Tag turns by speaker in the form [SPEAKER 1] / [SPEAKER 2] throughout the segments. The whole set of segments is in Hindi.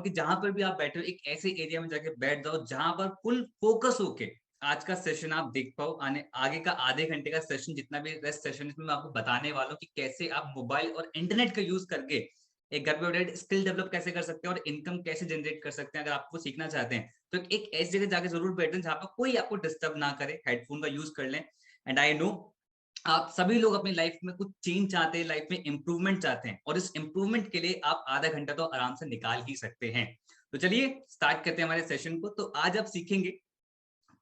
[SPEAKER 1] कि जहां पर भी आप बैठे हो एक ऐसे एरिया में जाके बैठ जाओ जहां पर फुल फोकस होके आज का सेशन आप देख पाओ। आने आगे का आधे घंटे का सेशन जितना भी रेस्ट सेशन इसमें मैं आपको बताने वाला हूँ कि कैसे आप मोबाइल और इंटरनेट का यूज करके एक घर पे बैठे स्किल डेवलप कैसे कर सकते हैं और इनकम कैसे जनरेट कर सकते हैं। अगर आपको सीखना चाहते हैं तो एक ऐसी जगह जाके जरूर बैठे जहाँ पर कोई आपको डिस्टर्ब ना करे, हेडफोन का यूज कर लें। एंड आई नो आप सभी लोग अपनी लाइफ में कुछ चेंज चाहते हैं, लाइफ में इंप्रूवमेंट चाहते हैं और इस इंप्रूवमेंट के लिए आप आधा घंटा तो आराम से निकाल ही सकते हैं। तो चलिए स्टार्ट करते हैं हमारे सेशन को। तो आज आप सीखेंगे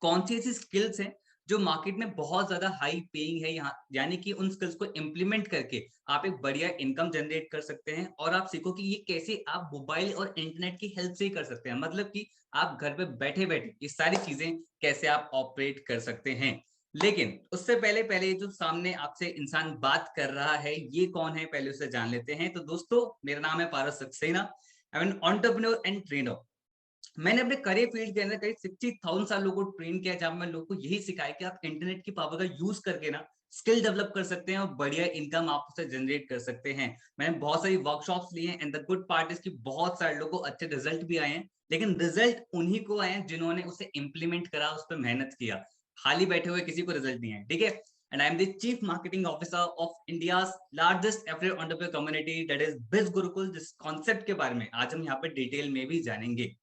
[SPEAKER 1] कौन सी ऐसी स्किल्स हैं जो मार्केट में बहुत ज्यादा हाई पेइंग है, यहाँ यानी कि उन स्किल्स को इम्प्लीमेंट करके आप एक बढ़िया इनकम जनरेट कर सकते हैं। और आप सीखो कि ये कैसे आप मोबाइल और इंटरनेट की हेल्प से ही कर सकते हैं, मतलब कि आप घर पे बैठे बैठे ये सारी चीजें कैसे आप ऑपरेट कर सकते हैं। लेकिन उससे पहले पहले जो सामने आपसे इंसान बात कर रहा है ये कौन है, पहले उसे जान लेते हैं। तो दोस्तों, मेरा नाम है Paras Saxena, I am an entrepreneur and trainer. मैंने अपने करियर फील्ड के अंदर करीब 60,000 साल लोगों को ट्रेन किया, जहां मैं लोगों को यही सिखाया कि आप इंटरनेट की पावर का यूज करके ना स्किल डेवलप कर सकते हैं और बढ़िया इनकम आप उससे जनरेट कर सकते हैं। मैंने बहुत सारी वर्कशॉप्स ली हैं and the good part is कि बहुत सारे लोगों को अच्छे रिजल्ट भी आए हैं, लेकिन रिजल्ट उन्हीं को आए हैं जिन्होंने उसे इंप्लीमेंट करा, उस पर मेहनत किया। खाली बैठे हुए किसी को रिजल्ट नहीं है, ठीक है। And I am the chief marketing officer of India's largest affiliate entrepreneur community, that is बिज गुरुकुल। जिस कॉन्सेप्ट के बारे में आज हम यहाँ पे डिटेल में भी जानेंगे।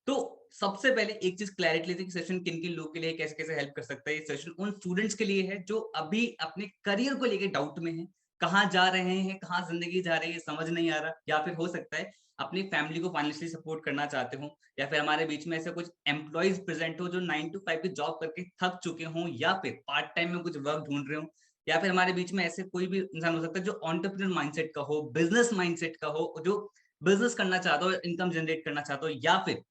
[SPEAKER 1] तो सबसे पहले एक चीज क्लैरिटी लेते हैं कि सेशन किन किन लोगों के लिए कैसे कैसे हेल्प कर सकता है। ये सेशन उन स्टूडेंट्स के लिए है जो अभी अपने करियर को लेके डाउट में है, कहाँ जा रहे हैं, कहाँ जिंदगी जा रही है समझ नहीं आ रहा, या फिर हो सकता है अपनी फैमिली को फाइनेंशियली सपोर्ट करना चाहते हो, या फिर हमारे बीच में ऐसे कुछ एम्प्लॉयज प्रेजेंट हो जो 9 to 5 की जॉब करके थक चुके हों, या फिर पार्ट टाइम में कुछ वर्क ढूंढ रहे हो, या फिर हमारे बीच में ऐसे कोई भी इंसान हो सकता है जो ऑन्टरप्रेन्योर माइंडसेट का हो, बिजनेस माइंडसेट का हो, जो बिजनेस करना चाहता हो, इनकम जनरेट करना चाहता हो, या फिर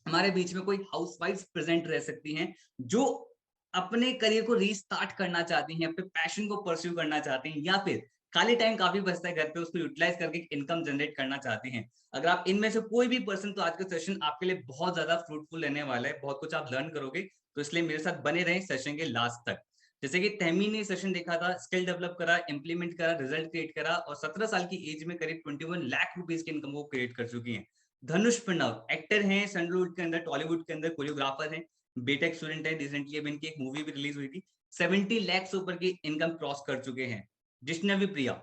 [SPEAKER 1] हमारे बीच में कोई हाउसवाइफ प्रेजेंट रह सकती हैं जो अपने करियर को रीस्टार्ट करना चाहती हैं, अपने पैशन को परस्यू करना चाहती हैं, या फिर खाली टाइम काफी बचता है घर पे उसको यूटिलाइज करके इनकम जनरेट करना चाहती हैं। अगर आप इनमें से कोई भी पर्सन, तो आज का सेशन आपके लिए बहुत ज्यादा फ्रूटफुल रहने वाला है, बहुत कुछ आप लर्न करोगे। तो इसलिए मेरे साथ बने रहें सेशन के लास्ट तक। जैसे कि तहमी ने सेशन देखा था, स्किल डेवलप करा, इंप्लीमेंट करा, रिजल्ट क्रिएट करा और 17 साल की एज में करीब 21 लाख रुपीज की इनकम को क्रिएट कर चुकी है। धनुष प्रणव एक्टर हैं, सैंडलवुड के अंदर, टॉलीवुड के अंदर कोरियोग्राफर हैं, बीटेक स्टूडेंट है, रिसेंटली अभी इनकी एक मूवी भी रिलीज हुई थी, 70 लाख से ऊपर की इनकम क्रॉस कर चुके हैं। जिष्णवी प्रिया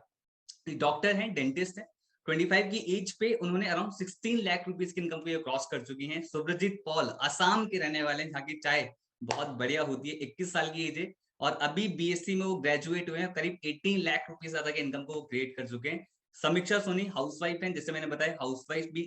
[SPEAKER 1] डॉक्टर हैं, डेंटिस्ट हैं, 25 की एज पे उन्होंने अराउंड 16 लाख रुपीज की इनकम को क्रॉस कर चुकी हैं। सुब्रजीत पॉल असम के रहने वाले हैं, जहाँ की चाय बहुत बढ़िया होती है, 21 साल की एज है और अभी बीएससी में वो ग्रेजुएट हुए हैं, करीब 18 लाख रुपीज ज्यादा की इनकम को क्रिएट कर चुके हैं। समीक्षा सोनी हाउसवाइफ हैं, जैसे मैंने बताया हाउसवाइफ भी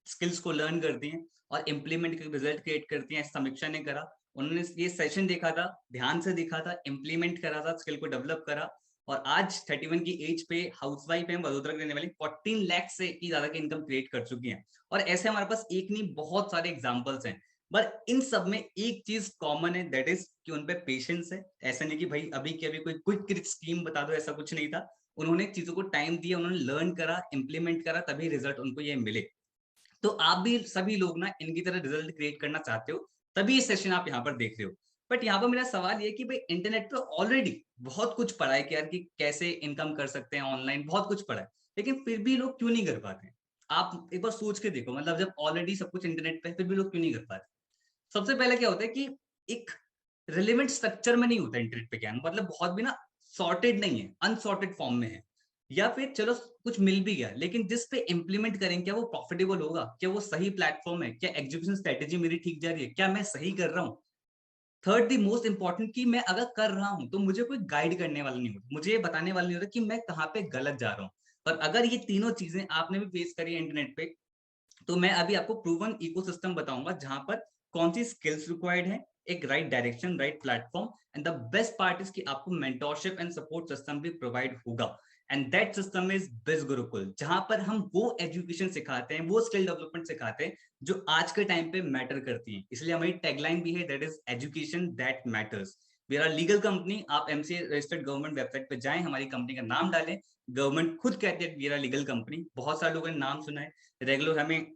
[SPEAKER 1] स्किल्स को लर्न करती हैं और इम्प्लीमेंट करके रिजल्ट क्रिएट करती हैं। समीक्षा ने करा, उन्होंने ये सेशन देखा था, ध्यान से देखा था, इम्प्लीमेंट करा था, स्किल को डेवलप करा और आज 31 की एज पे हाउसवाइफ है, वडोदरा के रहने वाली, 14 लाख से की ज्यादा की इनकम क्रिएट कर चुकी हैं। और ऐसे हमारे पास एक नहीं बहुत सारे एग्जांपल्स हैं, बट इन सब में एक चीज कॉमन है, दैट इज कि उन पे पेशेंस है। ऐसा नहीं कि भाई अभी के अभी कोई क्विक स्कीम बता दो, ऐसा कुछ नहीं था। उन्होंने चीजों को टाइम दिया, उन्होंने लर्न करा, इंप्लीमेंट करा, तभी रिजल्ट उनको ये मिले। तो आप भी सभी लोग ना इनकी तरह रिजल्ट क्रिएट करना चाहते हो, तभी ये सेशन आप यहाँ पर देख रहे हो। बट यहाँ पर मेरा सवाल ये कि भाई इंटरनेट पे ऑलरेडी बहुत कुछ पढ़ा है कि यार कि कैसे इनकम कर सकते हैं ऑनलाइन, बहुत कुछ पढ़ा है, लेकिन फिर भी लोग क्यों नहीं कर पाते हैं? आप एक बार सोच के देखो, मतलब जब ऑलरेडी सब कुछ इंटरनेट पे फिर भी लोग क्यों नहीं कर पाते? सबसे पहले क्या होता है कि एक रिलेवेंट स्ट्रक्चर में नहीं होता इंटरनेट पे ज्ञान, मतलब बहुत भी ना सॉर्टेड नहीं है, अनसॉर्टेड फॉर्म में है। या फिर चलो कुछ मिल भी गया, लेकिन जिस पे इंप्लीमेंट करेंगे क्या वो प्रॉफिटेबल होगा, क्या वो सही प्लेटफॉर्म है, क्या एग्जीक्यूशन स्ट्रेटेजी मेरी ठीक जा रही है, क्या मैं सही कर रहा हूँ। थर्ड दी मोस्ट इंपॉर्टेंट कि मैं अगर कर रहा हूं तो मुझे कोई गाइड करने वाला नहीं होता, मुझे ये बताने वाला नहीं होता कि मैं कहाँ पे गलत जा रहा हूँ। और अगर ये तीनों चीजें आपने भी फेस करी है इंटरनेट पे, तो मैं अभी आपको प्रूवन इकोसिस्टम बताऊंगा जहां पर कौन सी स्किल्स रिक्वायर्ड है, एक right direction, right platform, and the best part is कि आपको मेंटोरशिप एंड सपोर्ट सिस्टम भी प्रोवाइड होगा। एंड दैट सिस्टम इज बिज गुरुकुल, जहां पर हम वो एजुकेशन सिखाते हैं, वो स्किल डेवलपमेंट सिखाते हैं जो आज के टाइम पे मैटर करती है। इसलिए हमारी टैगलाइन भी है, that is education that matters. We are legal company, आप एमसीए रजिस्टर्ड गवर्नमेंट वेबसाइट पे जाएं, हमारी कंपनी का नाम डालें, गवर्नमेंट खुद कहते हैं वी आर लीगल कंपनी। बहुत सारे लोगों ने नाम सुना है, रेगुलर हमें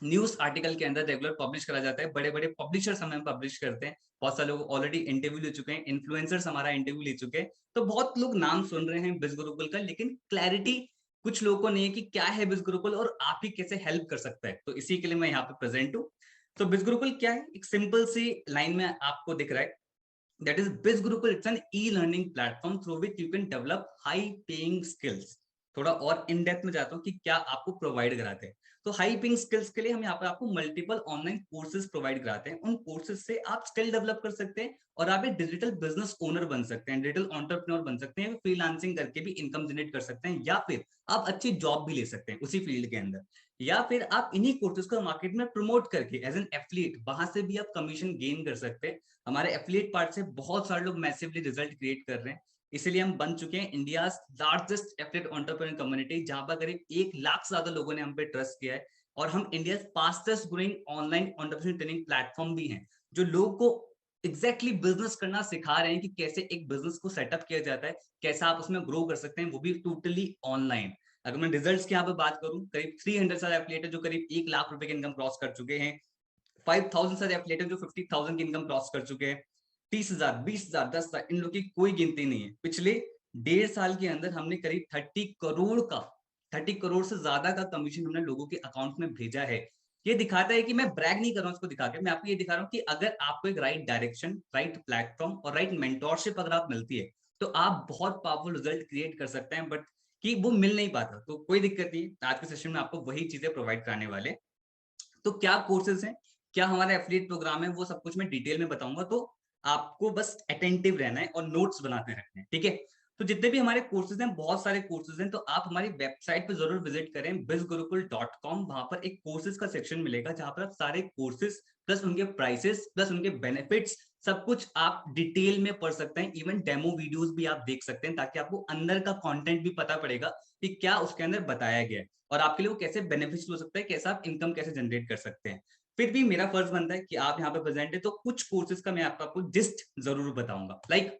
[SPEAKER 1] न्यूज आर्टिकल के अंदर रेगुलर पब्लिश करा जाता है, बड़े बड़े पब्लिशर्स हमें पब्लिश करते हैं, बहुत सारे लोग ऑलरेडी इंटरव्यू ले चुके हैं, इन्फ्लुएंसर्स हमारा इंटरव्यू ले चुके हैं। तो बहुत लोग नाम सुन रहे हैं बिज गुरुकुल का, लेकिन क्लैरिटी कुछ लोगों को नहीं है कि क्या है बिज गुरुकुल और आप ही कैसे हेल्प कर सकता है। तो इसी के लिए मैं यहाँ पे प्रेजेंट हूँ। तो बिज गुरुकुल क्या है, एक सिंपल सी लाइन में आपको दिख रहा है, that is Biz Gurukul. It's an e-learning platform through which you can develop high paying skills. थोड़ा और इन डेप्थ में जाता हूँ कि क्या आपको प्रोवाइड कराते हैं। तो हाई पेइंग स्किल्स के लिए हम यहाँ पर आपको मल्टीपल ऑनलाइन कोर्सेज प्रोवाइड कराते हैं। उन कोर्सेज से आप स्किल डेवलप कर सकते हैं और आप एक डिजिटल बिजनेस ओनर बन सकते हैं, डिजिटल एंटरप्रेन्योर बन सकते हैं, फ्रीलांसिंग करके भी इनकम जनरेट कर सकते हैं, या फिर आप अच्छी जॉब भी ले सकते हैं उसी फील्ड के अंदर, या फिर आप इन्हीं कोर्सेज को मार्केट में प्रमोट करके एज एन एफिलिएट वहां से भी आप कमीशन गेन कर सकते हैं। हमारे एफिलिएट पार्ट से बहुत सारे लोग मैसिवली रिजल्ट क्रिएट कर रहे हैं, इसीलिए हम बन चुके हैं India largest affiliate entrepreneur community, जहां पर करीब 1 लाख से ज्यादा लोगों ने हम पे ट्रस्ट किया है। और हम India fastest growing online entrepreneur training platform भी हैं, जो लोगों को एग्जैक्टली बिजनेस करना सिखा रहे हैं कि कैसे एक बिजनेस को सेटअप किया जाता है, कैसा आप उसमें ग्रो कर सकते हैं, वो भी टोटली ऑनलाइन। अगर मैं रिजल्ट्स की यहाँ पे बात करूं, करीब 300 सारे एफिलिएट जो करीब 1 लाख रुपए की इनकम क्रॉस कर चुके हैं, 5000 सारे एफिलिएट जो 50,000 की इनकम क्रॉस कर चुके हैं, 30,000, 20,000, 10,000, इन लोगों की कोई गिनती नहीं है। पिछले 1.5 साल के अंदर हमने करीब 30 करोड़ से ज्यादा का कमीशन हमने लोगों के अकाउंट में भेजा है। ये दिखाता है कि मैं ब्रैग नहीं कर रहा हूँ इसको दिखा के, मैं आपको ये दिखा रहा हूँ कि अगर आपको एक राइट डायरेक्शन, राइट प्लेटफॉर्म और राइट मेंटोरशिप अगर आप मिलती है, तो आप बहुत पावरफुल रिजल्ट क्रिएट कर सकते हैं। बट कि वो मिल नहीं पाता, तो कोई दिक्कत नहीं, आज के सेशन में आपको वही चीजें प्रोवाइड कराने वाले। तो क्या कोर्सेज हैं, क्या हमारा एफिलिएट प्रोग्राम है, वो सब कुछ मैं डिटेल में बताऊंगा। तो आपको बस अटेंटिव रहना है और नोट्स बनाते रखने हैं, ठीक है। तो जितने भी हमारे कोर्सेज हैं, बहुत सारे कोर्सेज हैं, तो आप हमारी वेबसाइट पे जरूर विजिट करें bizgurukul.com। वहां पर एक कोर्सेज का सेक्शन मिलेगा, जहां पर आप सारे कोर्सेज प्लस उनके प्राइसेस प्लस उनके बेनिफिट्स सब कुछ आप डिटेल में पढ़ सकते हैं। इवन डेमो वीडियोस भी आप देख सकते हैं, ताकि आपको अंदर का कंटेंट भी पता पड़ेगा कि क्या उसके अंदर बताया गया है और आपके लिए वो कैसे बेनिफिट्स हो सकता है, कैसा आप इनकम कैसे जनरेट कर सकते हैं। फिर भी मेरा फर्ज बनता है कि आप यहाँ पे प्रेजेंट है, तो कुछ कोर्सेज का मैं आपको जिस्ट जरूर बताऊंगा। लाइक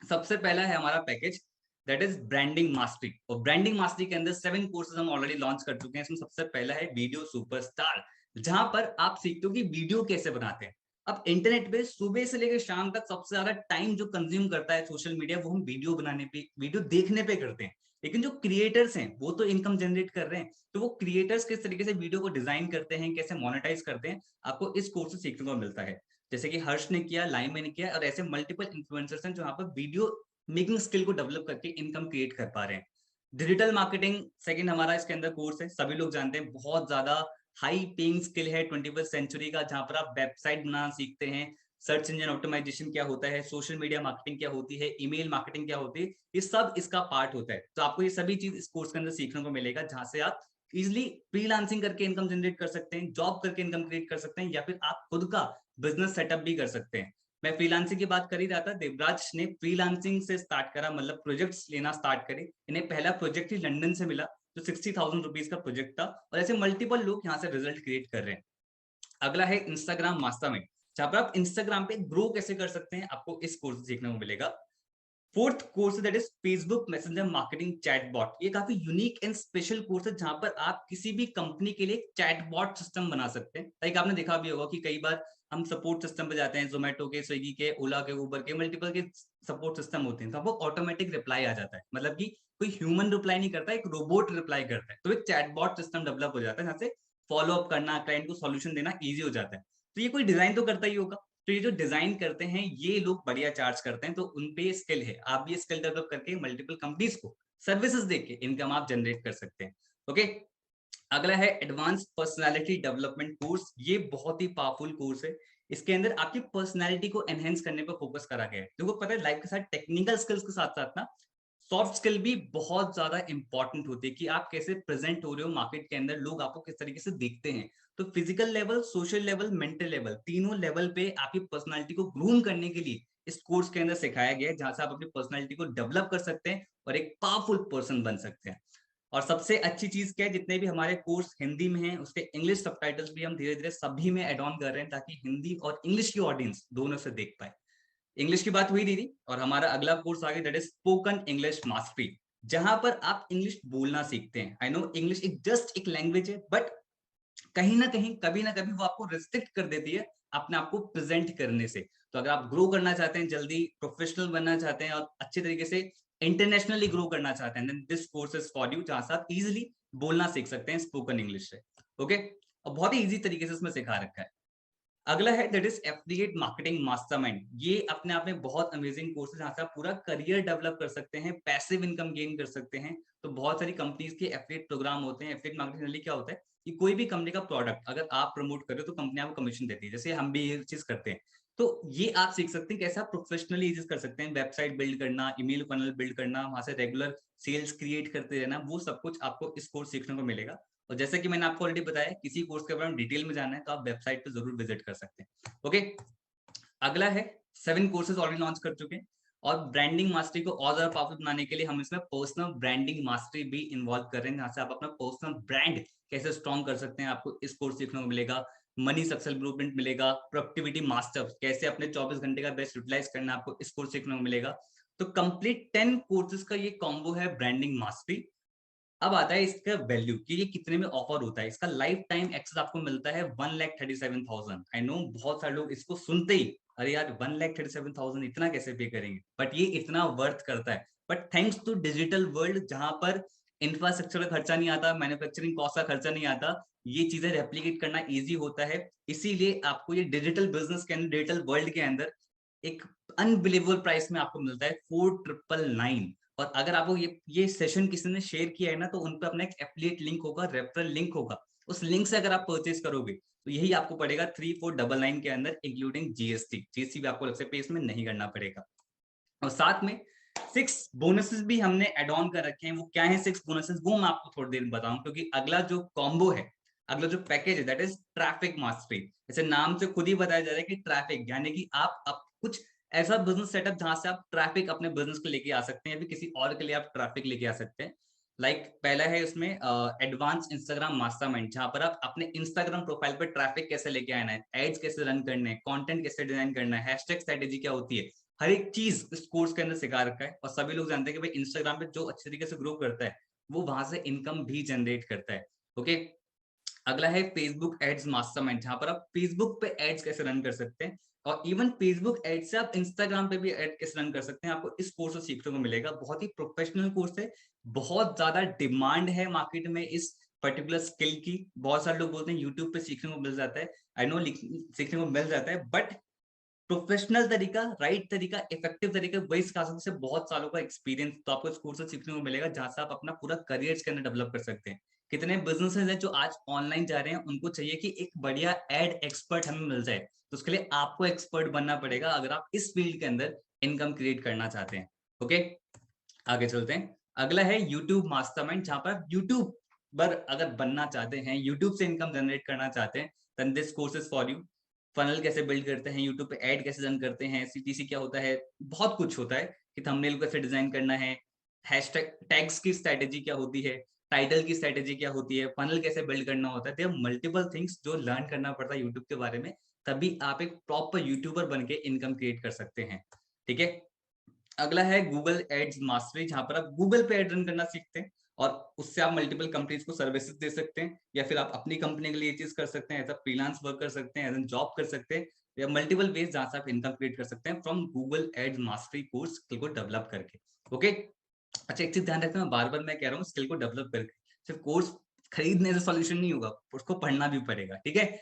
[SPEAKER 1] सबसे पहला है हमारा package, that is branding mastery. और ब्रांडिंग मास्टरी के अंदर 7 कोर्सेज हम ऑलरेडी लॉन्च कर चुके हैं। इसमें सबसे पहला है वीडियो सुपरस्टार, जहां पर आप सीखते हो कि वीडियो कैसे बनाते हैं। अब इंटरनेट पे सुबह से लेकर शाम तक सबसे ज्यादा टाइम जो कंज्यूम करता है सोशल मीडिया, वो हम वीडियो बनाने पे, वीडियो देखने पे करते हैं। लेकिन जो क्रिएटर्स हैं वो तो इनकम जनरेट कर रहे हैं, तो वो क्रिएटर्स किस तरीके से वीडियो को डिजाइन करते हैं, कैसे मोनेटाइज करते हैं, आपको इस कोर्स से सीखने को मिलता है। जैसे कि हर्ष ने किया, लाइम ने किया, और ऐसे मल्टीपल इन्फ्लुएंसर्स हैं जो यहाँ पर वीडियो मेकिंग स्किल को डेवलप करके इनकम क्रिएट कर पा रहे हैं। डिजिटल मार्केटिंग सेकंड हमारा इसके अंदर कोर्स है, सभी लोग जानते हैं, बहुत ज्यादा हाई पेइंग स्किल है 21वीं सेंचुरी का, जहां पर आप वेबसाइट बनाना सीखते हैं, सर्च इंजन ऑप्टिमाइजेशन क्या होता है, सोशल मीडिया मार्केटिंग क्या होती है, ईमेल मार्केटिंग क्या होती है, ये सब इसका पार्ट होता है। तो आपको ये सभी चीज इस कोर्स के अंदर सीखने को मिलेगा, जहां से आप इजिली फ्रीलांसिंग करके इनकम जनरेट कर सकते हैं, जॉब करके इनकम क्रिएट कर सकते हैं, या फिर आप खुद का बिजनेस सेटअप भी कर सकते हैं। मैं फ्रीलांसिंग की बात कर ही रहा था, देवराज ने फ्रीलांसिंग से स्टार्ट करा, मतलब प्रोजेक्ट्स लेना स्टार्ट करे। इन्हें पहला प्रोजेक्ट ही लंदन से मिला, जो 60,000 रुपीज का प्रोजेक्ट था, और ऐसे मल्टीपल लोग यहाँ से रिजल्ट क्रिएट कर रहे हैं। अगला है इंस्टाग्राम मास्टरमाइंड, जहां पर आप इंस्टाग्राम पे ग्रो कैसे कर सकते हैं, आपको इस कोर्स सीखने को मिलेगा। Fourth course that is Facebook messenger marketing chatbot. ये काफी यूनिक एंड स्पेशल कोर्स है, जहां पर आप किसी भी कंपनी के लिए चैटबॉट सिस्टम बना सकते हैं। लाइक आपने देखा भी होगा कि कई बार हम सपोर्ट सिस्टम पे जाते हैं, जोमेटो के, स्विगी के, ओला के, उबर के, मल्टीपल के सपोर्ट सिस्टम होते हैं, तो आपको ऑटोमेटिक रिप्लाई आ जाता है, मतलब कि कोई ह्यूमन रिप्लाई नहीं करता, एक रोबोट रिप्लाई करता है। तो एक चैटबॉट सिस्टम डेवलप हो जाता है, जहां से फॉलो अप करना, क्लाइंट को सॉल्यूशन देना ईजी हो जाता है। तो ये कोई डिजाइन तो करता ही होगा, तो ये जो डिजाइन करते हैं ये लोग बढ़िया चार्ज करते हैं, तो उन पे स्किल है। आप भी स्किल डेवलप करके मल्टीपल कंपनीज को सर्विसेज देके इनकम आप जनरेट कर सकते हैं। ओके, अगला है एडवांस पर्सनालिटी डेवलपमेंट कोर्स। ये बहुत ही पावरफुल कोर्स है। इसके अंदर आपकी पर्सनालिटी को एनहेंस करने पर फोकस करा गया है। देखो पता है, लाइफ के साथ टेक्निकल स्किल्स के साथ साथ ना सॉफ्ट स्किल भी बहुत ज्यादा इंपॉर्टेंट होती है, कि आप कैसे प्रेजेंट हो रहे हो मार्केट के अंदर, लोग आपको किस तरीके से देखते हैं। तो physical level, social level, mental level, तीनों लेवल पे आपकी पर्सनालिटी को ग्रूम करने के लिए इस कोर्स के अंदर सिखाया गया है, जहां से आप अपनी पर्सनालिटी को डेवलप कर सकते हैं और एक पावरफुल पर्सन बन सकते हैं। और सबसे अच्छी चीज क्या है, जितने भी हमारे कोर्स हिंदी में हैं, उसके इंग्लिश सबटाइटल्स भी हम धीरे धीरे सभी में एड ऑन कर रहे हैं, ताकि हिंदी और इंग्लिश की ऑडियंस दोनों से देख पाए। इंग्लिश की बात हुई दीदी, और हमारा अगला कोर्स आ गया, that is spoken English mastery, जहां पर आप इंग्लिश बोलना सीखते हैं। आई नो इंग्लिश एक जस्ट एक लैंग्वेज है, बट कहीं ना कहीं कभी ना कभी वो आपको रिस्ट्रिक्ट कर देती है अपने आप को प्रेजेंट करने से। तो अगर आप ग्रो करना चाहते हैं, जल्दी प्रोफेशनल बनना चाहते हैं और अच्छे तरीके से इंटरनेशनली ग्रो करना चाहते हैं, then this course is for you, जहां से आप इजिली बोलना सीख सकते हैं स्पोकन इंग्लिश से। ओके, और बहुत ही इजी तरीके से इसमें सिखा रखा है। अगला है that is affiliate marketing mastermind. ये अपने आप में बहुत अमेजिंग कोर्स है, जहां से आप पूरा करियर डेवलप कर सकते हैं, पैसिव इनकम गेन कर सकते हैं। तो बहुत सारी कंपनीज के एफिलिएट प्रोग्राम होते हैं। एफिलिएट मार्केटिंग क्या होता है कि कोई भी कंपनी का प्रोडक्ट अगर आप प्रमोट करें तो कंपनी आपको कमीशन देती है, जैसे हम भी ये चीज करते हैं। तो ये आप सीख सकते हैं कैसे आप प्रोफेशनली चीज कर सकते हैं, वेबसाइट बिल्ड करना, ईमेल फनल बिल्ड करना, वहां से रेगुलर सेल्स क्रिएट करते रहना, वो सब कुछ आपको इस कोर्स सीखने को मिलेगा। और जैसे कि मैंने आपको ऑलरेडी बताया, किसी कोर्स के बारे में डिटेल में जानना है तो आप वेबसाइट पे जरूर विजिट कर सकते हैं। ओके, अगला है 7 कोर्सेज ऑलरेडी लॉन्च कर चुके हैं, और ब्रांडिंग मास्टरी को और ज्यादा पावरफुल बनाने के लिए हम इसमें पर्सनल ब्रांडिंग मास्टरी भी इन्वॉल्व कर रहे हैं, जहां से आप अपना पर्सनल ब्रांड कैसे स्ट्रॉन्ग कर सकते हैं, आपको इस कोर्स सीखने को मिलेगा। मनी सक्सेस ब्लूप्रिंट मिलेगा, प्रोडक्टिविटी मास्टर कैसे अपने 24 घंटे का बेस्ट यूटिलाइज करना है, आपको इस कोर्स सीखने को मिलेगा। तो कंप्लीट 10 कोर्सेज का ये कॉम्बो है ब्रांडिंग मास्टरी। अब आता है इसका वैल्यू कि ये कितने में ऑफर होता है। इसका लाइफ टाइम एक्सेस आपको मिलता है 1,37,000। आई नो बहुत सारे लोग इसको सुनते ही अरे यार 1,37,000 इतना कैसे पे करेंगे, बट ये इतना वर्थ करता है। But thanks to digital world, जहां पर इंफ्रास्ट्रक्चर का खर्चा नहीं आता, मैन्युफैक्चरिंग कॉस्ट का खर्चा नहीं आता, ये चीजें रेप्लीकेट करना इजी होता है। इसीलिए आपको ये डिजिटल बिजनेस के अंदर, डिजिटल वर्ल्ड के अंदर एक अनबिलीवेबल प्राइस में आपको मिलता है 4,999। और अगर आपको ये सेशन किसी ने शेयर किया है ना, तो उन पर अपना एक एफिलिएट लिंक होगा, रेफरल लिंक होगा, उस लिंक से अगर आप परचेज करोगे तो यही आपको पड़ेगा 3,499 के अंदर, इंक्लूडिंग जीएसटी। जीएसटी भी आपको अलग से पे इसमें नहीं करना पड़ेगा। और साथ में 6 बोनसेस भी हमने एड ऑन कर रखे हैं। वो क्या है 6 बोनसेस, वो मैं आपको थोड़ी देर में बताऊं, क्योंकि अगला जो कॉम्बो है, अगला जो पैकेज है, दैट इज ट्रैफिक मास्टरी। जैसे नाम से खुद ही बताया जा रहा है कि ट्रैफिक यानी कि आप कुछ ऐसा बिजनेस सेटअप जहां से आप ट्रैफिक अपने बिजनेस को लेके आ सकते हैं, या फिर किसी और के लिए आप ट्रैफिक लेके आ सकते हैं। पहला है उसमें एडवांस इंस्टाग्राम मास्टरमाइंड, जहां पर आप अपने इंस्टाग्राम प्रोफाइल पर ट्रैफिक कैसे लेके आना है, एड्स कैसे रन करने हैं, कंटेंट कैसे डिजाइन करना है, हैशटैग स्ट्रेटेजी क्या होती है, हर एक चीज इस कोर्स के अंदर सिखा रखा है। और सभी लोग जानते हैं कि भाई इंस्टाग्राम पे जो अच्छे तरीके से ग्रो करता है वो वहां से इनकम भी जनरेट करता है। ओके, अगला है फेसबुक एड्स मास्टरमाइंड, जहां पर आप फेसबुक पे एड्स कैसे रन कर सकते हैं, और इवन फेसबुक एड्स से आप इंस्टाग्राम पे भी एड कैसे रन कर सकते हैं, आपको इस कोर्स से सीखने को मिलेगा। बहुत ही प्रोफेशनल कोर्स है, बहुत ज्यादा डिमांड है मार्केट में इस पर्टिकुलर स्किल की। बहुत सारे लोग बोलते हैं यूट्यूब पे सीखने को मिल जाता है, आई नो सीखने को मिल जाता है, बट प्रोफेशनल तरीका, राइट तरीका, इफेक्टिव तरीका वही सिखा सकते हैं। बहुत सालों का एक्सपीरियंस तो आपको इस कोर्स से सीखने को मिलेगा, जहां से आप अपना पूरा करियर इसके अंदर डेवलप कर सकते हैं। कितने बिजनेसेस हैं जो आज ऑनलाइन जा रहे हैं, उनको चाहिए कि एक बढ़िया एड एक्सपर्ट हमें मिल जाए, तो उसके लिए आपको एक्सपर्ट बनना पड़ेगा अगर आप इस फील्ड के अंदर इनकम क्रिएट करना चाहते हैं। ओके, आगे चलते हैं। अगला है यूट्यूब मास्टरमाइंड, जहां पर यूट्यूब पर अगर बनना चाहते हैं, यूट्यूब से इनकम जनरेट करना चाहते हैं, then this course is for you. Funnel कैसे बिल्ड करते हैं, यूट्यूब पे ऐड कैसे रन करते हैं, सीटीसी क्या होता है, बहुत कुछ होता है कि थंबनेल कैसे डिजाइन करना है, हैशटैग टैग्स की स्ट्रेटेजी क्या होती है, टाइटल की स्ट्रेटेजी क्या होती है, फनल कैसे बिल्ड करना होता है। देयर मल्टीपल थिंग्स जो लर्न करना पड़ता है यूट्यूब के बारे में, तभी आप एक प्रॉपर यूट्यूबर बन के इनकम क्रिएट कर सकते हैं। ठीक है, अगला है गूगल एड्स मास्टरी, जहां पर आप गूगल पे एड रन करना सीखते हैं, और उससे आप मल्टीपल कंपनीज को सर्विसेज दे सकते हैं, या फिर आप अपनी कंपनी के लिए चीज कर सकते हैं, एज अ फ्रीलांस वर्क कर सकते हैं, एज अ जॉब कर सकते हैं, या मल्टीपल वेज जहां से आप इनकम क्रिएट कर सकते हैं from Google ads mastery course skill को डेवलप करके। ओके, अच्छा एक चीज ध्यान रखना, बार बार मैं कह रहा हूँ स्किल को डेवलप करके, सिर्फ कोर्स खरीदने से सॉल्यूशन नहीं होगा, उसको पढ़ना भी पड़ेगा। ठीक है,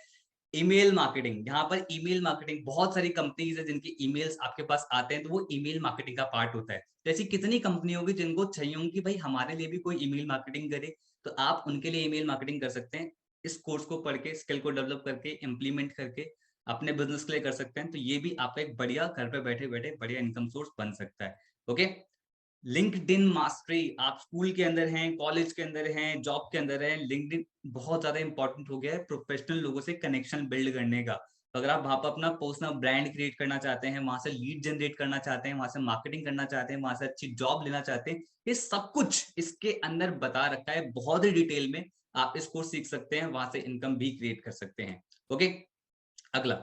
[SPEAKER 1] ईमेल मार्केटिंग, यहाँ पर ईमेल मार्केटिंग बहुत सारी कंपनीज है जिनके ईमेल्स आपके पास आते हैं, तो वो ईमेल मार्केटिंग का पार्ट होता है। तो ऐसी कितनी कंपनी होगी जिनको चाहिए होंगी कि भाई हमारे लिए भी कोई ईमेल मार्केटिंग करे, तो आप उनके लिए ईमेल मार्केटिंग कर सकते हैं। इस कोर्स को पढ़ के, स्किल को डेवलप करके, इम्प्लीमेंट करके अपने बिजनेस के लिए कर सकते हैं, तो ये भी आपका एक बढ़िया घर पे बैठे बैठे बढ़िया इनकम सोर्स बन सकता है। ओके, लिंक्डइन मास्टरी, आप स्कूल के अंदर हैं, कॉलेज के अंदर हैं, जॉब के अंदर हैं, लिंक्डइन बहुत ज्यादा इंपॉर्टेंट हो गया है प्रोफेशनल लोगों से कनेक्शन बिल्ड करने का। तो अगर आप वहां पर अपना पर्सनल ब्रांड क्रिएट करना चाहते हैं, वहां से लीड जनरेट करना चाहते हैं, वहां से मार्केटिंग करना चाहते हैं, वहां से अच्छी जॉब लेना चाहते हैं, ये सब कुछ इसके अंदर बता रखा है बहुत ही डिटेल में। आप इसको सीख सकते हैं, वहां से इनकम भी क्रिएट कर सकते हैं। ओके, अगला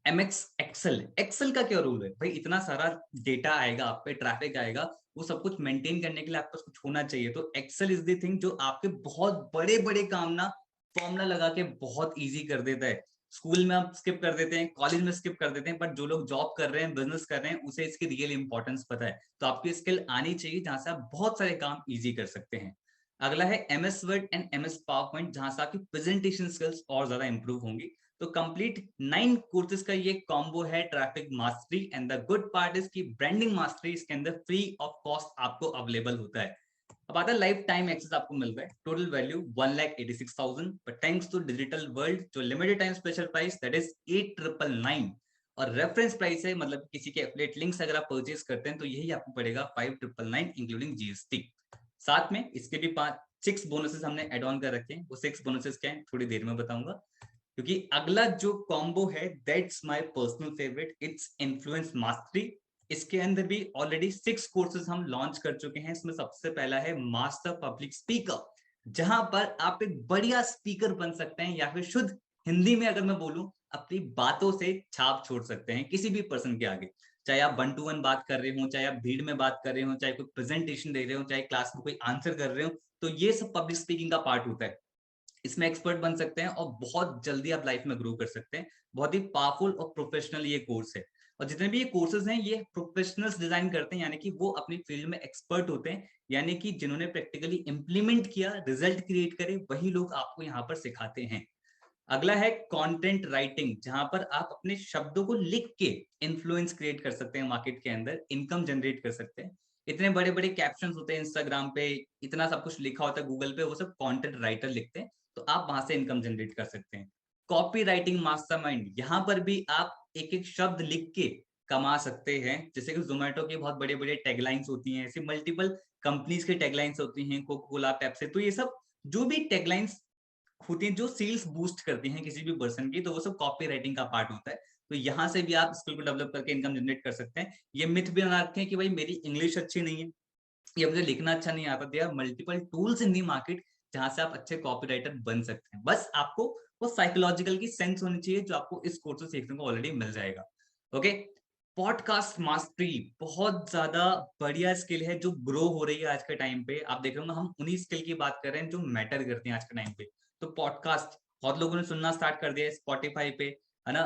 [SPEAKER 1] एमएक्स एक्सेल। एक्सेल का क्या रूल है भाई, इतना सारा डेटा आएगा आप पे, ट्रैफिक आएगा, वो सब कुछ मेंटेन करने के लिए आपके पास कुछ होना चाहिए। तो एक्सेल इज द थिंग जो आपके बहुत बड़े बड़े काम ना फॉर्मूला लगा के बहुत इजी कर देता है। स्कूल में आप स्किप कर देते हैं, कॉलेज में स्किप कर देते हैं, पर जो लोग जॉब कर रहे हैं, बिजनेस कर रहे हैं, उसे इसकी रियल इंपॉर्टेंस पता है। तो आपकी स्किल आनी चाहिए जहां से आप बहुत सारे काम इजी कर सकते हैं। अगला है MS word and MS power point, जहां से आपकी प्रेजेंटेशन स्किल्स और ज्यादा इंप्रूव होंगी। तो कंप्लीट 9 कोर्सेज का ये कॉम्बो है traffic mastery, and the good part is की ब्रांडिंग मास्टरी इसके अंदर फ्री ऑफ कॉस्ट आपको अवेलेबल होता है। अब आता है लाइफ टाइम एक्सेस आपको मिल रहा है, total value 1,86,000, but thanks to digital world जो limited time special price that is 8,999, और रेफरेंस प्राइस है, मतलब किसी के एफिलिएट लिंक्स अगर आप परचेज करते हैं तो यही आपको पड़ेगा 5,999 इंक्लूडिंग जीएसटी। साथ में इसके भी 6 बोनसेस हमने एड ऑन कर रखे हैं। वो 6 बोनसेस क्या है थोड़ी देर में बताऊंगा, क्योंकि अगला जो कॉम्बो है that's my personal favourite, its influence mastery. इसके अंदर भी ऑलरेडी 6 कोर्सेज हम लॉन्च कर चुके हैं। इसमें सबसे पहला है मास्टर पब्लिक स्पीकर, जहां पर आप एक बढ़िया स्पीकर बन सकते हैं, या फिर शुद्ध हिंदी में अगर मैं बोलूं, अपनी बातों से छाप छोड़ सकते हैं किसी भी पर्सन के आगे। चाहे आप 1 to 1 बात कर रहे हो, चाहे आप भीड़ में बात कर रहे हो, चाहे कोई प्रेजेंटेशन दे रहे हो, चाहे क्लास में कोई आंसर कर रहे हो, तो ये सब पब्लिक स्पीकिंग का पार्ट होता है। इसमें एक्सपर्ट बन सकते हैं और बहुत जल्दी आप लाइफ में ग्रो कर सकते हैं। बहुत ही पावरफुल और प्रोफेशनल ये कोर्स है। और जितने भी ये कोर्सेज हैं ये प्रोफेशनल्स डिजाइन करते हैं, यानी कि वो अपनी फील्ड में एक्सपर्ट होते हैं, यानी कि जिन्होंने प्रैक्टिकली इंप्लीमेंट किया, रिजल्ट क्रिएट करे, वही लोग आपको यहाँ पर सिखाते हैं। अगला है कंटेंट राइटिंग, जहां पर आप अपने शब्दों को लिख के इन्फ्लुएंस क्रिएट कर सकते हैं मार्केट के अंदर, इनकम जनरेट कर सकते हैं। इतने बड़े बड़े कैप्शंस होते हैं इंस्टाग्राम पे, इतना सब कुछ लिखा होता है गूगल पे, वो सब कंटेंट राइटर लिखते हैं, तो आप वहां से इनकम जनरेट कर सकते हैं। कॉपी राइटिंग मास्टरमाइंड, यहाँ पर भी आप एक एक शब्द लिख के कमा सकते हैं। जैसे कि जोमेटो की बहुत बड़े बड़े टैगलाइंस होती हैं, ऐसे मल्टीपल कंपनीज की टैगलाइंस होती हैं, कोका कोला, पेप्सी, तो ये सब जो भी टैगलाइंस होती हैं जो सेल्स बूस्ट करती हैं किसी भी पर्सन की, तो वो सब कॉपी राइटिंग का पार्ट होता है। तो यहाँ से भी आप स्किल को डेवलप करके इनकम जनरेट कर सकते हैं। ये मिथ भी बना रखे हैं कि भाई मेरी इंग्लिश अच्छी नहीं है या मुझे लिखना अच्छा नहीं आता। There are multiple tools in the market जहां से आप अच्छे कॉपीराइटर बन सकते हैं। बस आपको वो साइकोलॉजिकल की सेंस होनी चाहिए, जो आपको इस कोर्स से सीखने को ऑलरेडी मिल जाएगा। ओके, पॉडकास्ट मास्टरी बहुत ज्यादा बढ़िया स्किल है जो ग्रो हो रही है आज के टाइम पे। आप देख रहे हो हम उन्हीं स्किल की बात कर रहे हैं जो मैटर करते हैं आज के टाइम पे। तो पॉडकास्ट बहुत लोगों ने सुनना स्टार्ट कर दिया है स्पॉटिफाई पे, है ना।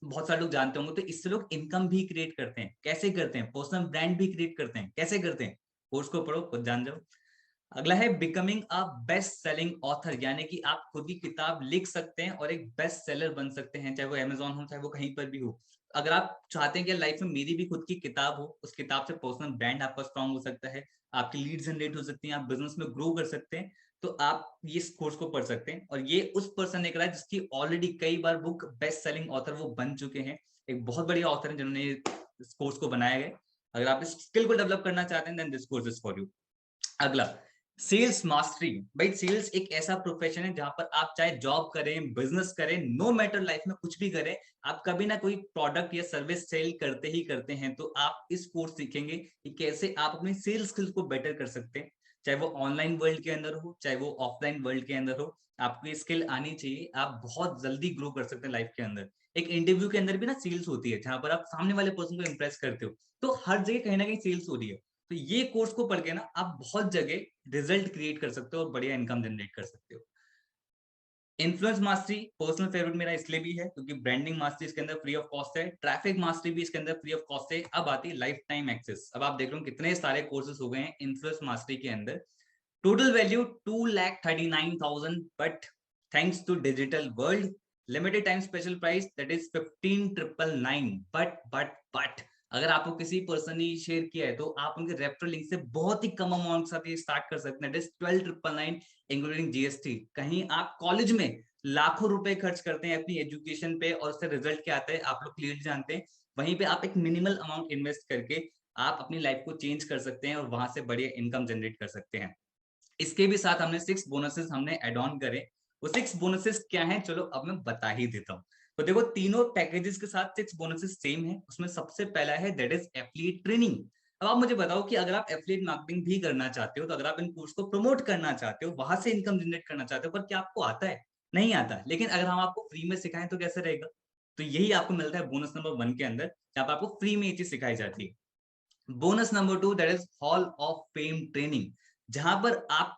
[SPEAKER 1] बहुत सारे लोग जानते होंगे। तो इससे लोग इनकम भी क्रिएट करते हैं। कैसे करते हैं? पर्सनल ब्रांड भी क्रिएट करते हैं। कैसे करते हैं? कोर्स को पढ़ो, खुद जान जाओ। अगला है becoming a best selling author, यानी कि आप खुद की किताब लिख सकते हैं और एक बेस्ट सेलर बन सकते हैं, चाहे वो अमेजोन हो, चाहे वो कहीं पर भी हो। अगर आप चाहते हैं कि लाइफ में मेरी भी खुद की किताब हो, उस किताब से पर्सनल ब्रांड आपका स्ट्रांग हो सकता है, आपकी लीड जनरेट हो सकती है, आप बिजनेस में ग्रो कर सकते हैं, तो आप ये कोर्स को पढ़ सकते हैं। और ये उस पर्सन ने करा है जिसकी ऑलरेडी कई बार बुक बेस्ट सेलिंग ऑथर वो बन चुके हैं। एक बहुत बढ़िया ऑथर है जिन्होंने इस कोर्स को बनाया है। अगर आप इस स्किल को डेवलप करना चाहते हैं then this course is for you. अगला, सेल्स मास्टरी। भाई सेल्स एक ऐसा प्रोफेशन है जहां पर आप चाहे जॉब करें, बिजनेस करें, नो मैटर लाइफ में कुछ भी करें, आप कभी ना कोई प्रोडक्ट या सर्विस सेल करते ही करते हैं। तो आप इस कोर्स सीखेंगे कि कैसे आप अपनी सेल्स स्किल्स को बेटर कर सकते हैं, चाहे वो ऑनलाइन वर्ल्ड के अंदर हो, चाहे वो ऑफलाइन वर्ल्ड के अंदर हो। आपको ये स्किल आनी चाहिए, आप बहुत जल्दी ग्रो कर सकते हैं लाइफ के अंदर। एक इंटरव्यू के अंदर भी ना सेल्स होती है, जहां पर आप सामने वाले पर्सन को इंप्रेस करते हो, तो हर जगह कहीं ना कहीं सेल्स हो रही है। तो ये कोर्स को पढ़ के ना आप बहुत जगह रिजल्ट क्रिएट कर सकते हो और बढ़िया इनकम जनरेट कर सकते हो। इन्फ्लुएंस मास्टरी पर्सनल फेवरेट मेरा इसलिए भी है क्योंकि ब्रांडिंग मास्टरी इसके अंदर फ्री ऑफ कॉस्ट है, ट्रैफिक मास्टरी भी इसके अंदर फ्री ऑफ कॉस्ट है। अब आती है लाइफ टाइम एक्सेस। अब आप देख रहे हो कितने सारे कोर्सेज हो गए हैं इन्फ्लुएंस मास्टरी के अंदर। Total value 2,39,000, but thanks to digital world limited time special price that is 15,999। But अगर आपको किसी पर्सन ने शेयर किया है तो आप उनके रेफरल लिंक से बहुत ही कम अमाउंट के साथ ये स्टार्ट कर सकते हैं, दैट इज 12,999 इंक्लूडिंग जीएसटी। कहीं आप कॉलेज में लाखों रुपए खर्च करते हैं अपनी एजुकेशन पे और उससे रिजल्ट क्या आता है आप लोग क्लियरली जानते हैं। वहीं पे आप एक मिनिमल अमाउंट इन्वेस्ट करके आप अपनी लाइफ को चेंज कर सकते हैं और वहां से बढ़िया इनकम जनरेट कर सकते हैं। इसके भी साथ हमने 6 बोनसेस हमने एड ऑन करे। वो 6 बोनसेस क्या हैं चलो अब मैं बता ही देता हूँ। तो देखो तीनों पैकेजेस के साथ 6 बोनसेस सेम है। उसमें सबसे पहला है दैट इज एफिलिएट ट्रेनिंग। अब आप मुझे बताओ कि अगर आप एफिलिएट मार्केटिंग भी करना चाहते हो, तो अगर आप इन कोर्स को प्रमोट करना चाहते हो, वहां से इनकम जनरेट करना चाहते हो, पर क्या आपको आता है? नहीं आता। लेकिन अगर हम आपको फ्री में सिखाएं तो कैसे रहेगा? तो यही आपको मिलता है बोनस नंबर 1 के अंदर, जहां पर आपको फ्री में ये चीज सिखाई जाती है। Bonus number 2 that is hall of fame training, जहां पर आप,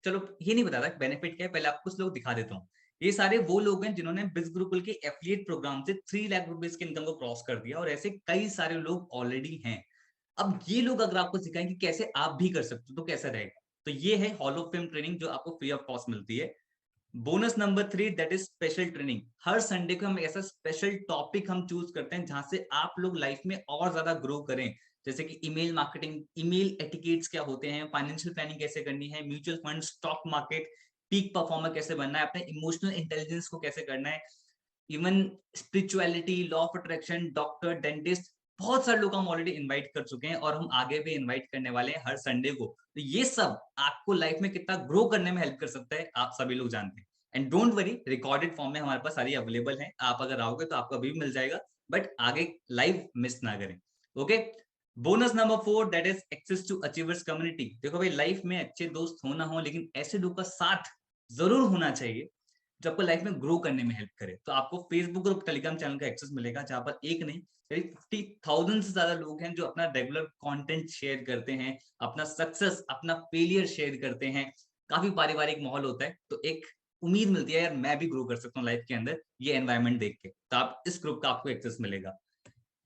[SPEAKER 1] चलो ये नहीं बताता बेनिफिट क्या है, पहले आपको कुछ लोग दिखा देता हूँ। ये सारे वो लोग हैं जिन्होंने बिज गुरुकुल के एफिलिएट प्रोग्राम से 3 लाख रुपीज की इनकम को क्रॉस कर दिया, और ऐसे कई सारे लोग ऑलरेडी हैं। अब ये लोग अगर आपको सिखाएंगे कैसे आप भी कर सकते हो तो कैसा रहेगा। तो ये है हॉल ऑफ फेम ट्रेनिंग जो आपको फ्री ऑफ कॉस्ट मिलती है। Bonus number 3 that is special training. Her Sunday को हम ऐसा स्पेशल टॉपिक हम चूज करते हैं जहां से आप लोग लाइफ में और ज्यादा ग्रो करें। जैसे कि ईमेल मार्केटिंग, ईमेल एटिकेट्स क्या होते हैं, फाइनेंशियल प्लानिंग कैसे करनी है, mutual fund, stock market, peak performer कैसे बनना है, अपने इमोशनल इंटेलिजेंस को कैसे करना है, even spirituality, law of attraction, doctor, dentist, बहुत सारे लोग हम ऑलरेडी इनवाइट कर चुके हैं और हम आगे भी इनवाइट करने वाले हैं हर संडे को। तो ये सब आपको लाइफ में कितना ग्रो करने में हेल्प कर सकता है आप सभी लोग जानते हैं। And don't worry, recorded form में हमारे पास सारी अवेलेबल है, आप अगर आओगे तो आपको अभी भी मिल जाएगा, बट आगे लाइव मिस ना करें। Okay. Bonus number 4 that is access to achievers community. देखो भाई, लाइफ में अच्छे दोस्त होना हो, लेकिन ऐसे लोग का साथ जरूर होना चाहिए जो आपको लाइफ में ग्रो करने में हेल्प करे। तो आपको फेसबुक और टेलीग्राम चैनल का एक्सेस मिलेगा जहां पर एक नहीं, करीब 50,000 से ज्यादा लोग हैं जो अपना रेगुलर कंटेंट शेयर करते हैं, अपना सक्सेस, अपना फेलियर शेयर करते हैं। काफी पारिवारिक माहौल होता है, तो एक उम्मीद मिलती है यार मैं भी ग्रो कर सकता हूँ लाइफ के अंदर ये एनवायरनमेंट देख के। तो आप इस ग्रुप का आपको एक्सेस मिलेगा।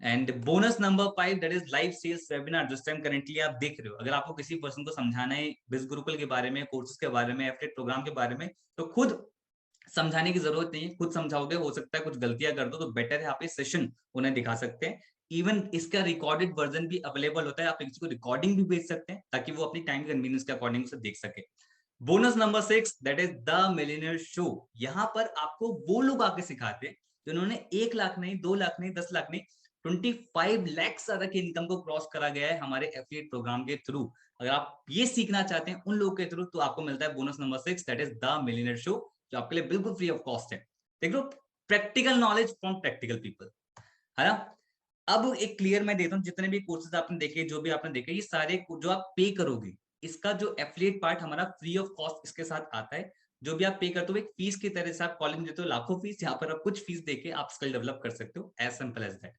[SPEAKER 1] And bonus number 5 that is live sales webinar, जिस टाइम करेंटली आप देख रहे हो। अगर आपको किसी पर्सन को समझाना है बिज गुरुकुल के बारे में, कोर्सेज के बारे में, एफिलिएट प्रोग्राम के बारे में, तो खुद समझाने की जरूरत नहीं है। खुद समझाओगे, हो सकता है कुछ गलतियां कर दो, तो बेटर है आप ये सेशन उन्हें दिखा सकते हैं। इवन इसका रिकॉर्डेड वर्जन भी अवेलेबल होता है, आप किसी को रिकॉर्डिंग भी भेज सकते हैं ताकि वो अपनी टाइम कन्वीनियंस के अकॉर्डिंग उसे देख सके। Bonus number 6 that is the millionaire show. यहाँ पर आपको वो लोग आके सिखाते हैं जिन्होंने 1 लाख नहीं, 2 लाख नहीं, 10 लाख नहीं, 25 लाख से ज्यादा की इनकम को क्रॉस करा गया है हमारे एफिलिएट प्रोग्राम के थ्रू। अगर आप ये सीखना चाहते हैं उन लोगों के थ्रू, तो आपको मिलता है bonus number 6 that is the millionaire show, जो आपके लिए बिल्कुल फ्री ऑफ कॉस्ट है। देख लो, practical knowledge from practical people, है ना। अब एक क्लियर मैं देता हूँ, जितने भी कोर्सेज आपने देखे, जो भी आपने देखे, ये सारे जो आप पे करोगे, इसका जो एफिलिएट पार्ट हमारा फ्री ऑफ कॉस्ट इसके साथ आता है। जो भी आप पे करते हो एक फीस की तरह से आप कॉलेज देते हो लाखों फीस, यहाँ पर आप कुछ फीस देके आप स्किल डेवलप कर सकते हो, एज सिंपल एज दैट।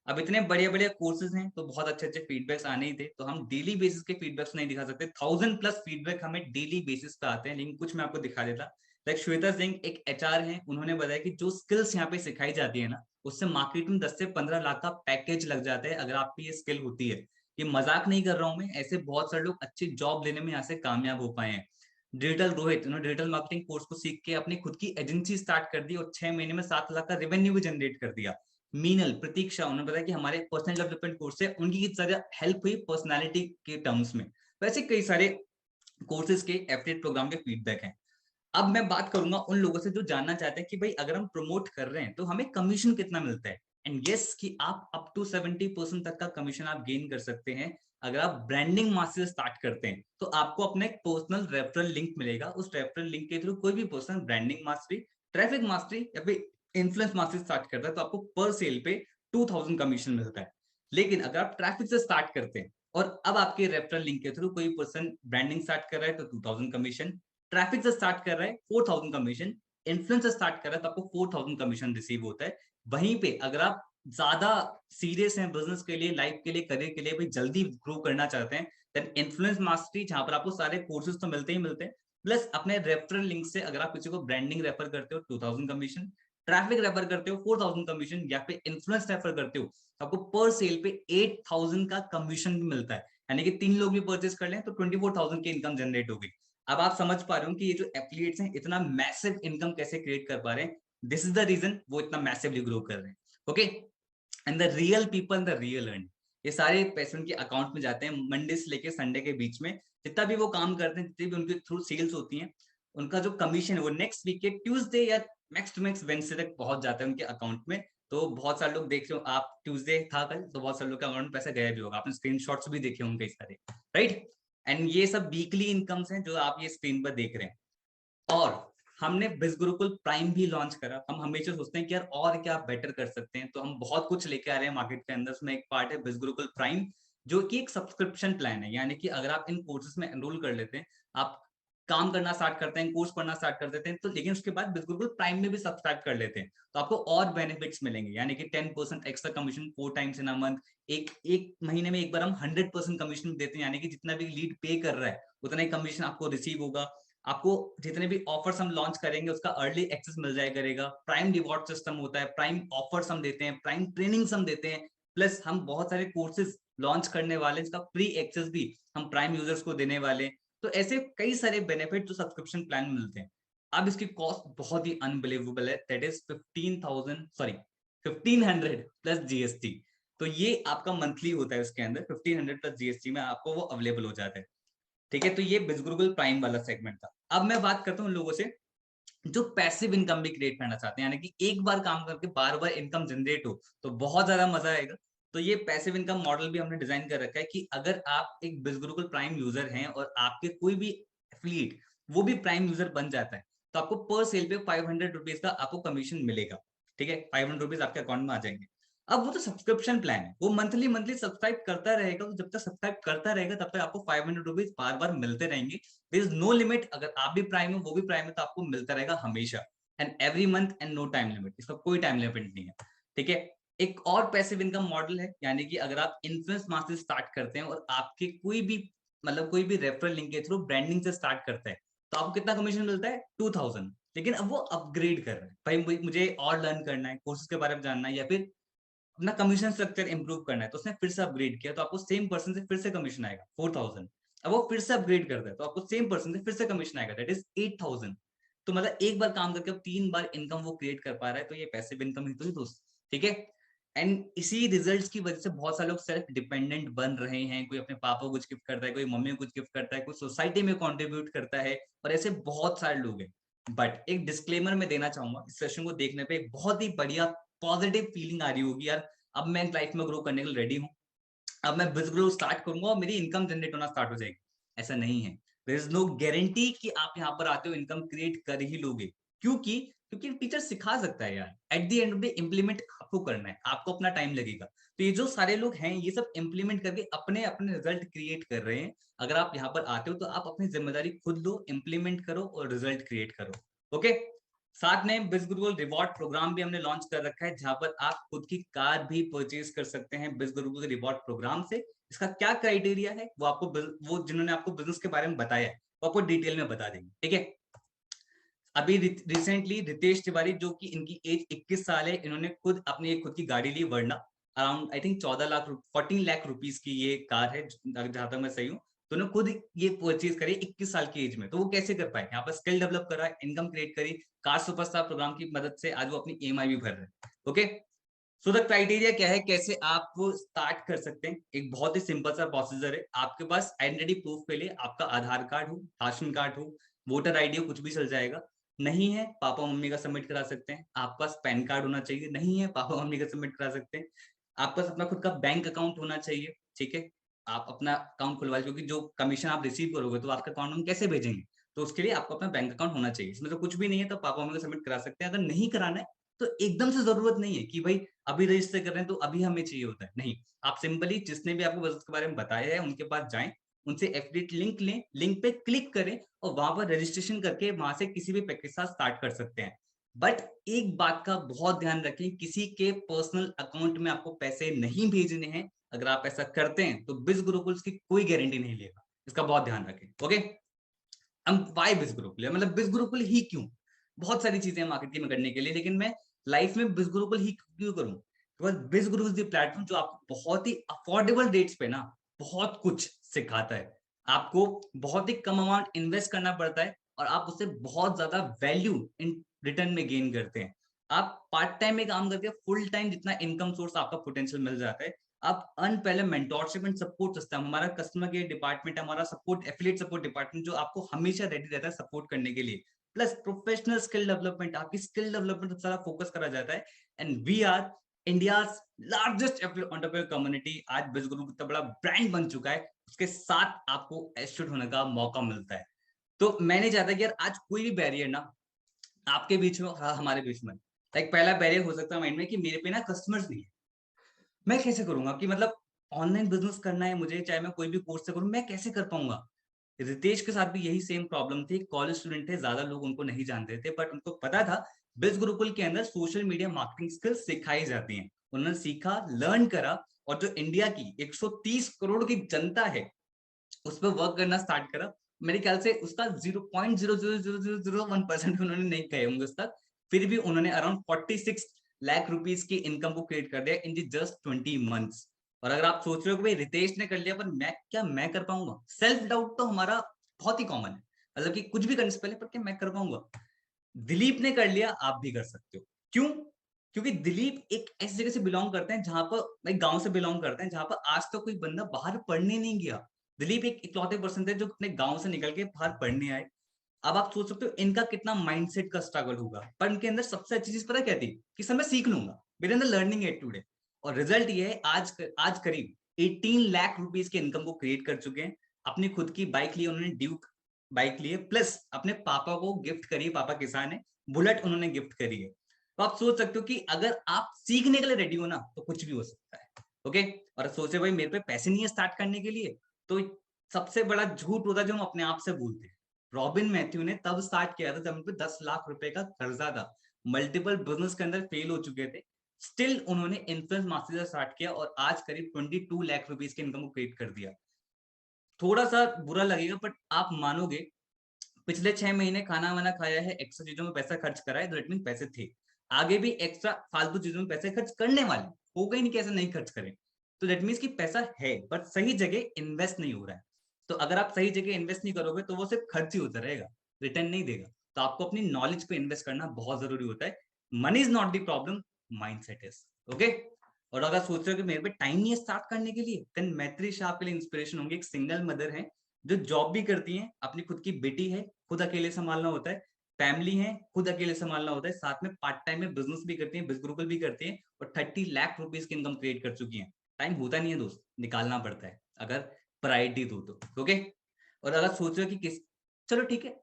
[SPEAKER 1] अब इतने बड़े बड़े कोर्सेज हैं तो बहुत अच्छे अच्छे फीडबैक्स आने ही थे, तो हम डेली बेसिस के फीडबैक्स नहीं दिखा सकते। 1000+ फीडबैक हमें डेली बेसिस पे आते हैं, लेकिन कुछ मैं आपको दिखा देता। लाइक श्वेता सिंह एक एचआर है, उन्होंने बताया कि जो स्किल्स यहाँ पे सिखाई जाती है ना, उससे मार्केट में 10 से 15 लाख का पैकेज लग जाता है अगर आपकी ये स्किल होती है। ये मजाक नहीं कर रहा हूं मैं, ऐसे बहुत सारे लोग अच्छी जॉब लेने में यहाँ से कामयाब हो पाए हैं। डिजिटल रोहित, उन्होंने डिजिटल मार्केटिंग कोर्स को सीख के अपनी खुद की एजेंसी स्टार्ट कर दी और 6 महीने में 7 लाख का रेवेन्यू भी जनरेट कर दिया। मीनल, प्रतीक्षा, उन्होंने बताया कि हमारे पर्सनल डेवलपमेंट कोर्स से उनकी किस तरह हेल्प हुई पर्सनैलिटी के टर्म्स में। वैसे कई सारे कोर्सेज के एफिलिएट प्रोग्राम के फीडबैक हैं। अब मैं बात करूंगा उन लोगों से जो जानना चाहते हैं कि भाई अगर हम प्रमोट कर रहे हैं तो हमें कमीशन कितना मिलता है। एंड यस, कि आप अप टू 70% तक का कमीशन आप गेन कर सकते हैं अगर आप ब्रांडिंग मास्टर स्टार्ट करते हैं। तो आपको अपना एक पर्सनल रेफरल लिंक मिलेगा, उस रेफरल लिंक के थ्रू कोई भी person branding mastery, traffic mastery या फिर इन्फ्लुएंस मास्टरी स्टार्ट करता है तो आपको पर सेल पे 2000 कमीशन मिलता है। लेकिन अगर आप ट्रैफिक से स्टार्ट करते हैं और अब आपके रेफरल लिंक के थ्रू कोई पर्सन ब्रांडिंग स्टार्ट कर रहा है तो 2000 कमीशन, ट्रैफिक से स्टार्ट कर रहा है 4000 कमीशन, इन्फ्लुएंस से स्टार्ट कर रहा है तो आपको 4000 कमीशन रिसीव होता है। वहीं पे अगर आप ज्यादा सीरियस हैं बिजनेस के लिए, लाइफ के लिए, करियर के लिए, भाई जल्दी ग्रो करना चाहते हैं, देन इन्फ्लुएंस मास्टरी, जहां पर आपको सारे कोर्सेज तो मिलते ही मिलते हैं, प्लस अपने रेफरल लिंक से अगर आप किसी को ब्रांडिंग रेफर करते हो 2000 कमीशन, ट्रैफिक रेफर करते हो 4000 कमीशन, या फिर इन्फ्लुएंस रेफर करते हो तो आपको पर सेल पे 8000 का कमीशन भी मिलता है। यानी कि 3 लोग भी परचेस कर लें तो 24,000 की इनकम जनरेट होगी। अब आप समझ पा रहे हो कि ये जो एफिलिएट्स हैं इतना मैसिव इनकम कैसे क्रिएट कर पा रहे हैं। दिस इज द रीजन वो इतना मैसिवली ग्रो कर रहे हैं। Okay. And the real people the real earn, ये सारे पैसे उनके अकाउंट में जाते हैं मंडे से लेके संडे के बीच में। जितना भी वो काम करते हैं, जितनी भी उनके थ्रू सेल्स होती हैं, उनका जो कमीशन है वो नेक्स्ट वीक के ट्यूसडे या मैक्स टू मैक्स वेडनेसडे तक पहुंच जाता है उनके अकाउंट में। तो बहुत सारे लोग देख रहे हो आप, ट्यूसडे था कल, तो बहुत सारे लोग के अकाउंट में पैसा गया भी होगा, आपने स्क्रीनशॉट्स भी देखे होंगे कई सारे, राइट। एंड ये सब वीकली इनकम्स हैं जो आप ये स्क्रीन पर देख रहे हैं। और हमने बिज गुरुकुल प्राइम भी लॉन्च करा। हम हमेशा सोचते हैं कि यार और क्या बेटर कर सकते हैं, तो हम बहुत कुछ लेके आ रहे हैं मार्केट के अंदर। उसमें एक पार्ट है बिज गुरुकुल प्राइम, जो कि एक सब्सक्रिप्शन प्लान है। यानी कि अगर आप इन कोर्सेज में एनरोल कर लेते हैं, आप काम करना स्टार्ट करते हैं, कोर्स पढ़ना स्टार्ट कर देते हैं, तो लेकिन उसके बाद बिज गुरुकुल प्राइम में भी सब्सक्राइब कर लेते हैं तो आपको और बेनिफिट्स मिलेंगे। यानी कि 10% extra commission 4 times in a month. एक महीने में एक बार हम 100% कमीशन देते हैं, यानी कि जितना भी लीड पे कर रहा है उतना ही कमीशन आपको रिसीव होगा। आपको जितने भी ऑफर्स हम लॉन्च करेंगे उसका अर्ली एक्सेस मिल जाया करेगा। प्राइम रिवॉर्ड सिस्टम होता है, प्राइम ऑफर्स हम देते हैं, प्राइम ट्रेनिंग्स हम देते हैं, प्लस हम बहुत सारे कोर्सेज लॉन्च करने वाले हैं, इसका फ्री एक्सेस भी हम प्राइम यूजर्स को देने वाले हैं। तो ऐसे कई सारे बेनिफिट जो सब्सक्रिप्शन प्लान में मिलते हैं। अब इसकी कॉस्ट बहुत ही अनबिलीवेबल है, that is 15,000 sorry 1500 plus GST. तो ये आपका मंथली होता है, उसके अंदर 1500 प्लस जीएसटी में आपको वो अवेलेबल हो जाता है। ठीक है, तो ये बिजगुरुकुल प्राइम वाला सेगमेंट था। अब मैं बात करता हूँ लोगों से जो पैसिव इनकम भी क्रिएट करना चाहते हैं, यानी कि एक बार काम करके बार बार इनकम जनरेट हो तो बहुत ज्यादा मजा आएगा। तो ये पैसिव इनकम मॉडल भी हमने डिजाइन कर रखा है कि अगर आप एक बिजगुरुकुल प्राइम यूजर हैं और आपके कोई भी एफिलिएट वो भी प्राइम यूजर बन जाता है, तो आपको पर सेल पे 500 रुपीज का आपको कमीशन मिलेगा। ठीक है, 500 रुपीज आपके अकाउंट में आ जाएंगे। अब वो तो सब्सक्रिप्शन प्लान है, वो मंथली मंथली सब्सक्राइब करता रहेगा, तो जब तक सब्सक्राइब करता रहेगा तब तक आपको 500 रुपीज बार बार मिलते रहेंगे। देयर इज नो लिमिट, अगर आप भी प्राइम हो वो भी प्राइम है तो आपको मिलता रहेगा हमेशा, and every month and no time limit, इसका कोई टाइम लिमिट नहीं है। ठीक है, एक और पैसिव इनकम मॉडल है, यानी कि अगर आप इन्फ्लुएंस मार्केटिंग स्टार्ट करते हैं और आपके कोई भी मतलब कोई भी रेफरल लिंक के थ्रू ब्रांडिंग से स्टार्ट करता है, तो आपको कितना कमीशन मिलता है? 2000। लेकिन अब वो अपग्रेड कर रहा है, भाई मुझे और लर्न करना है, कोर्सेज के बारे में जानना है, या फिर अपना कमीशन स्ट्रक्चर इंप्रूव करना है, तो उसने फिर से अपग्रेड किया, तो आपको सेम पर्सन से फिर से कमीशन आएगा 4000। अब वो फिर से अपग्रेड करता है तो आपको सेम पर्सन से फिर से कमीशन आएगा, दैट इज 8000। तो मतलब एक बार काम करके अब 3 बार इनकम वो क्रिएट कर पा रहा है, तो ये पैसिव इनकम ही तो है दोस्त। ठीक है, एंड इसी रिजल्ट्स की वजह से बहुत सारे लोग सेल्फ डिपेंडेंट बन रहे हैं। कोई अपने पापा को कुछ गिफ्ट करता है, कोई मम्मी को कुछ गिफ्ट करता है, कोई सोसाइटी में कंट्रीब्यूट करता है, और ऐसे बहुत सारे लोग हैं। बट एक डिस्क्लेमर मैं देना चाहूंगा, इस सेशन को देखने पे एक बहुत ही बढ़िया पॉजिटिव फीलिंग आ रही होगी यार, अब मैं लाइफ में ग्रो करने के लिए रेडी हूँ, अब मैं बिजनेस ग्रो स्टार्ट करूंगा और मेरी इनकम जनरेट होना स्टार्ट हो जाएगी। ऐसा नहीं है, देयर इज नो गारंटी कि आप यहाँ पर आते हो इनकम क्रिएट कर ही लोगे। क्योंकि क्योंकि टीचर सिखा सकता है यार, at the end of the implement आपको करना है, आपको अपना टाइम लगेगा। तो ये जो सारे लोग हैं ये सब इम्प्लीमेंट करके अपने अपने रिजल्ट क्रिएट कर रहे हैं। अगर आप यहाँ पर आते हो तो आप अपनी जिम्मेदारी खुद लो, इम्प्लीमेंट करो और रिजल्ट क्रिएट करो। ओके, साथ में बिजगुरुकुल रिवॉर्ड प्रोग्राम भी हमने लॉन्च कर रखा है, जहां पर आप खुद की कार भी परचेज कर सकते हैं बिजगुरुकुल रिवॉर्ड प्रोग्राम से। इसका क्या क्राइटेरिया है वो आपको वो जिन्होंने आपको बिजनेस के बारे में बताया है वो आपको डिटेल में बता देंगे। ठीक है, अभी रिसेंटली रितेश तिवारी, जो कि इनकी एज 21 साल है, इन्होंने खुद अपनी एक खुद की गाड़ी ली, वर्ना around I think 14 lakh rupees की ये कार है, जहां तक मैं सही हूँ। तो उन्होंने खुद ये परचेज करी 21 साल की एज में। तो वो कैसे कर पाए? यहाँ पर स्किल डेवलप करा, इनकम क्रिएट करी, कार सुपरस्टार प्रोग्राम की मदद से आज वो अपनी ईएमआई भी भर रहे हैं। ओके, सो द क्राइटेरिया क्या है, कैसे आप वो स्टार्ट कर सकते हैं? एक बहुत ही सिंपल सा प्रोसीजर है, आपके पास आइडेंटिटी प्रूफ के लिए आपका आधार कार्ड हो, राशन कार्ड हो, वोटर आईडी हो, कुछ भी चल जाएगा। नहीं है पापा मम्मी का सबमिट करा सकते हैं। आपके पास पैन कार्ड होना चाहिए, नहीं है पापा मम्मी का सबमिट करा सकते हैं। आपके पास अपना खुद का बैंक अकाउंट होना चाहिए। ठीक है, आप अपना अकाउंट खुलवा, क्योंकि जो कमीशन आप रिसीव करोगे तो आपके अकाउंट में कैसे भेजेंगे, तो उसके लिए आपको अपना बैंक अकाउंट होना चाहिए। इसमें तो कुछ भी नहीं है तो पापा मम्मी को सबमिट करा सकते हैं। अगर नहीं कराना है तो एकदम से जरूरत नहीं है कि भाई अभी रजिस्टर कर रहे हैं तो अभी हमें चाहिए होता है, नहीं। आप सिंपली जिसने भी आपको बजट के बारे में बताया है उनके पास जाएं, उनसे एफिलिएट लिंक लें, लिंक पे क्लिक करें और वहां पर रजिस्ट्रेशन करके वहां से किसी भी पैकेज के साथ स्टार्ट कर सकते हैं। बट एक बात का बहुत ध्यान रखें, किसी के पर्सनल अकाउंट में आपको पैसे नहीं भेजने हैं। अगर आप ऐसा करते हैं तो बिज गुरुकुल की कोई गारंटी नहीं लेगा, इसका बहुत ध्यान रखें। ओके, हम वाई बिज गुरुकुल, मतलब बिज गुरुकुल ही क्यों? बहुत सारी चीजें मार्केटिंग में करने के लिए, लेकिन मैं लाइफ में बिज गुरुकुल ही क्यों करूं? बिकॉज बिज गुरु इज द प्लेटफॉर्म जो आपको बहुत ही अफोर्डेबल रेट्स पे ना बहुत कुछ सिखाता है। आपको बहुत ही कम अमाउंट इन्वेस्ट करना पड़ता है और आप उससे बहुत ज्यादा वैल्यू इन रिटर्न में गेन करते हैं। आप पार्ट टाइम में काम करके फुल टाइम जितना इनकम सोर्स आपका पोटेंशियल मिल जाता है। आप अर्न पहले मेंटोरशिप एंड सपोर्ट सिस्टम, हमारा कस्टमर केयर डिपार्टमेंट, हमारा सपोर्ट एफिलिएट सपोर्ट डिपार्टमेंट जो आपको हमेशा रेडी रहता है सपोर्ट करने के लिए। प्लस प्रोफेशनल स्किल डेवलपमेंट, आपकी स्किल डेवलपमेंट पर सारा फोकस करा जाता है। And we are India's largest entrepreneur community. आज बिजगुरु इतना बड़ा ब्रांड बन चुका है, उसके साथ आपको एस्टूड होने का मौका मिलता है। तो मैंने चाहता कि यार आज कोई भी बैरियर ना आपके बीच में, हमारे बीच में, लाइक पहला बैरियर हो सकता है माइंड में कि मेरे पे ना कस्टमर्स नहीं है, मैं कैसे करूंगा? कि मतलब ऑनलाइन बिजनेस करना है मुझे, चाहे मैं कोई भी कोर्स से करूं, मैं कैसे कर पाऊंगा? रितेश के साथ भी यही सेम प्रॉब्लम थी। कॉलेज स्टूडेंट थे, ज्यादा लोग उनको नहीं जानते थे, बट उनको पता था बिज गुरुकुल के अंदर सोशल मीडिया मार्केटिंग स्किल्स सिखाई जाती हैं। उन्होंने सीखा, लर्न करा, और जो इंडिया की 130 करोड़ की जनता है उस पर वर्क करना स्टार्ट करा। मेरे ख्याल से उसका 0.0000001% उन्होंने नहीं कहे होंगे उस तक, फिर भी उन्होंने अराउंड 46 लाख रुपीस की इनकम को क्रिएट कर दिया इन जस्ट 20 मंथ्स। और अगर आप सोच रहे हो कि भाई रितेश ने कर लिया पर मैं कर पाऊंगा, सेल्फ डाउट तो हमारा बहुत ही कॉमन है, मतलब कि कुछ भी करने से पहले पर क्या मैं कर पाऊंगा। दिलीप ने कर लिया, आप भी कर सकते हो। क्यों? क्योंकि दिलीप एक ऐसी जगह से बिलोंग करते हैं जहां पर, भाई गांव से बिलोंग करते हैं जहां पर आज तक कोई बंदा बाहर पढ़ने नहीं गया। दिलीप एक इकलौते पर्सन थे जो अपने गांव से निकल के बाहर पढ़ने आए। अब आप सोच सकते हो इनका कितना माइंडसेट का स्ट्रगल होगा, पर इनके अंदर सबसे अच्छी चीज पता क्या थी कि सर मैं सीख लूंगा, मेरे अंदर लर्निंग है टुडे। और रिजल्ट ये है, आज करीब 18 लाख रुपीस के इनकम को क्रिएट कर चुके हैं। अपनी खुद की बाइक ली उन्होंने, ड्यूक बाइक ली है, प्लस अपने पापा को गिफ्ट करी है, पापा किसान है, बुलेट उन्होंने गिफ्ट करी है। तो आप सोच सकते हो कि अगर आप सीखने के लिए रेडी हो ना तो कुछ भी हो सकता है। ओके। और सोचे भाई मेरे पे पैसे नहीं है स्टार्ट करने के लिए, तो सबसे बड़ा झूठ होता है जो हम अपने आप से बोलते हैं। रॉबिन मैथ्यू ने तब स्टार्ट किया था जब उन पे 10 लाख रुपए का कर्जा था, मल्टीपल बिजनेस के अंदर फेल हो चुके थे, स्टिल उन्होंने इन्फ्लुएंस मास्टर से स्टार्ट किया और आज करीब 22 लाख रुपीस के इनकम को क्रिएट कर दिया। थोड़ा सा बुरा लगेगा बट आप मानोगे, पिछले 6 महीने खाना वाना खाया है, एक्स्ट्रा चीजों में पैसा खर्च करा है, तो इट मीन पैसे थे, आगे भी एक्स्ट्रा फालतू चीजों में पैसे खर्च करने वाले, होगा ही नहीं कैसे नहीं खर्च करें। तो दैट मीन्स कि पैसा है बट सही जगह इन्वेस्ट नहीं हो रहा है। तो अगर आप सही जगह इन्वेस्ट नहीं करोगे तो वो सिर्फ खर्च ही होता रहेगा, रिटर्न नहीं देगा। तो आपको अपनी नॉलेज पे इन्वेस्ट करना बहुत जरूरी होता है। Money is not the problem, mind set is. Okay. और अगर सोच रहे हो कि मेरे पे टाइम नहीं है स्टार्ट करने के लिए, देन मैत्री शाह के लिए इंस्पिरेशन होंगे। एक सिंगल मदर है जो जॉब भी करती हैं, अपनी खुद की बेटी है, खुद अकेले संभालना होता है, फैमिली है, खुद अकेले संभालना होता है, साथ में पार्ट टाइम में बिजनेस भी करती है, बिजगुरुकुल भी करती है, और 30 लाख रुपीस की इनकम क्रिएट कर चुकी है। टाइम होता नहीं है दोस्त, निकालना पड़ता है अगर प्रायोरिटी दो तो। ओके। और अगर सोच रहे हो कि किस, चलो ठीक है,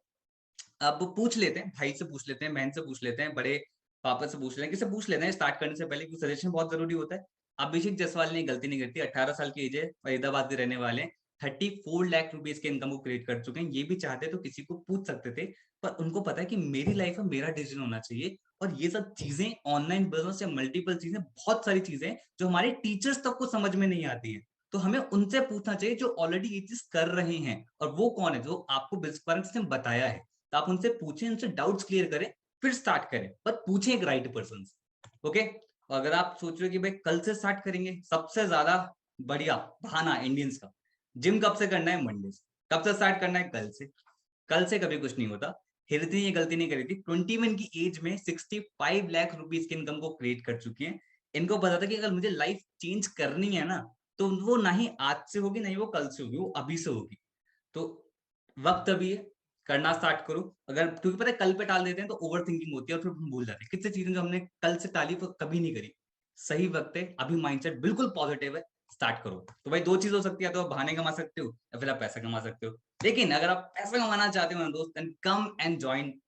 [SPEAKER 1] अब पूछ लेते हैं, भाई से पूछ लेते हैं, बहन से पूछ लेते हैं, बड़े पापा से पूछ लेते हैं, किससे पूछ लेते हैं स्टार्ट करने से पहले, क्योंकि सजेशन बहुत जरूरी होता है। अभिषेक जायसवाल ने गलती नहीं करती, 18 साल की एज है, फरीदाबाद के रहने वाले हैं, 34 लाख रुपीस के इनकम को क्रिएट कर चुके हैं। ये भी चाहते तो किसी को पूछ सकते थे, पर उनको पता है कि मेरी लाइफ में मेरा डिसीजन होना चाहिए। और ये सब चीजें, ऑनलाइन बिजनेस या मल्टीपल चीजें, बहुत सारी चीजें जो हमारे टीचर्स तक को समझ में नहीं आती है, तो हमें उनसे पूछना चाहिए जो ऑलरेडी ये चीज कर रहे हैं। और वो कौन है? जो आपको बिजनेस ने बताया है। तो आप उनसे पूछें, उनसे डाउट्स क्लियर करें, फिर स्टार्ट करें, पर पूछें एक राइट पर्सन से। ओके। और अगर आप सोच रहे हो कि भाई कल से स्टार्ट करेंगे, सबसे ज्यादा बढ़िया बहाना इंडियंस का, जिम कब से करना है? मंडे से। कब से स्टार्ट करना है? कल से। कल से कभी कुछ नहीं होता। हिरती ने ये गलती नहीं करी थी, 21 की एज में 65 लाख रुपीस की इनकम को क्रिएट कर चुकी है। इनको पता था कि अगर मुझे लाइफ चेंज करनी है ना, तो वो ना ही आज से होगी, ना ही वो कल से होगी, वो अभी से होगी। तो वक्त अभी है, करना स्टार्ट करो। अगर, क्योंकि पता है कल पे टाल देते हैं तो ओवर थिंकिंग होती है और फिर हम भूल जाते हैं कितनी चीजें जो हमने कल से टाली वो कभी नहीं करी। सही वक्त है, अभी माइंडसेट बिल्कुल पॉजिटिव है, स्टार्ट करो। तो भाई दो चीज हो सकती है, तो आप बहाने कमा सकते हो या फिर आप पैसा कमा सकते हो। लेकिन अगर आप पैसा कमाना चाहते हो ना दोस्त, then come and join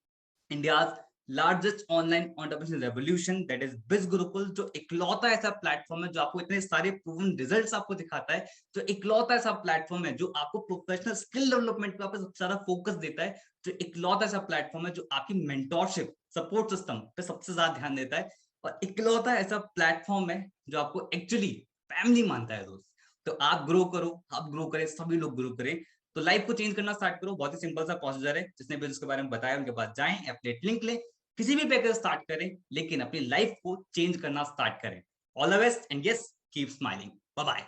[SPEAKER 1] India's largest online entrepreneurship revolution, that is Biz Gurukul, जो इकलौता ऐसा प्लेटफॉर्म है जो आपको इतने सारे प्रूवन रिजल्ट्स आपको दिखाता है, जो इकलौता ऐसा प्लेटफॉर्म है जो आपको प्रोफेशनल स्किल डेवलपमेंट पे सबसे ज्यादा फोकस देता है, जो इकलौता ऐसा प्लेटफॉर्म है जो आपकी मेंटोरशिप सपोर्ट सिस्टम पे सबसे ज्यादा ध्यान देता है, और इकलौता ऐसा प्लेटफॉर्म है जो आपको एक्चुअली फैमिली मानता है दोस्त। तो आप ग्रो करो, आप ग्रो करें, सभी लोग ग्रो करें। तो लाइफ को चेंज करना स्टार्ट करो, बहुत ही सिंपल सा प्रोसीजर है। जिसने भी उसके बारे में बताया उनके पास जाएं, एफिलिएट लिंक लें, किसी भी पैकेज स्टार्ट करें, लेकिन अपनी लाइफ को चेंज करना स्टार्ट करें। All the best and yes, keep smiling. Bye bye.